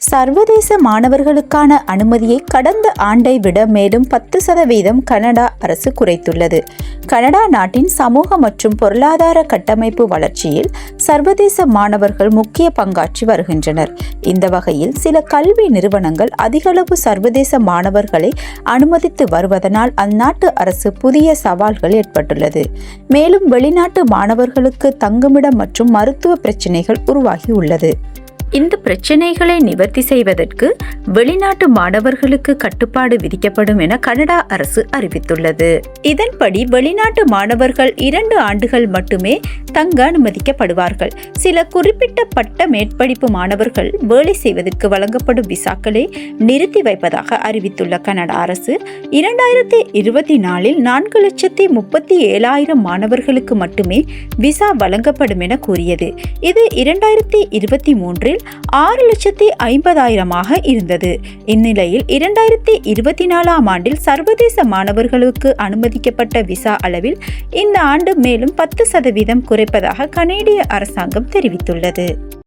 சர்வதேச மாணவர்களுக்கான அனுமதியை கடந்த ஆண்டை விட மேலும் 10% கனடா அரசு குறைத்துள்ளது. கனடா நாட்டின் சமூக மற்றும் பொருளாதார கட்டமைப்பு வளர்ச்சியில் சர்வதேச மாணவர்கள் முக்கிய பங்காற்றி வருகின்றனர். இந்த வகையில் சில கல்வி நிறுவனங்கள் அதிகளவு சர்வதேச மாணவர்களை அனுமதித்து வருவதனால் அந்நாட்டு அரசு புதிய சவால்கள் ஏற்பட்டுள்ளது. மேலும் வெளிநாட்டு மாணவர்களுக்கு தங்குமிடம் மற்றும் மருத்துவ பிரச்சினைகள் உருவாகியுள்ளது. இந்த பிரச்சினைகளை நிவர்த்தி செய்வதற்கு வெளிநாட்டு மாணவர்களுக்கு கட்டுப்பாடு விதிக்கப்படும் என கனடா அரசு அறிவித்துள்ளது. இதன்படி வெளிநாட்டு மாணவர்கள் 2 ஆண்டுகள் மட்டுமே தங்க அனுமதிக்கப்படுவார்கள். சில குறிப்பிட்ட பட்ட மேற்படிப்பு மாணவர்கள் வேலை செய்வதற்கு வழங்கப்படும் விசாக்களை நிறுத்தி வைப்பதாக அறிவித்துள்ள கனடா அரசு 2024 4,37,000 மாணவர்களுக்கு மட்டுமே விசா வழங்கப்படும் என கூறியது. இது 2023 6,50,000 இருந்தது. இந்நிலையில் 2024 ஆண்டில் சர்வதேச மாணவர்களுக்கு அனுமதிக்கப்பட்ட விசா அளவில் இந்த ஆண்டு மேலும் 10% குறைப்பதாக கனேடிய அரசாங்கம் தெரிவித்துள்ளது.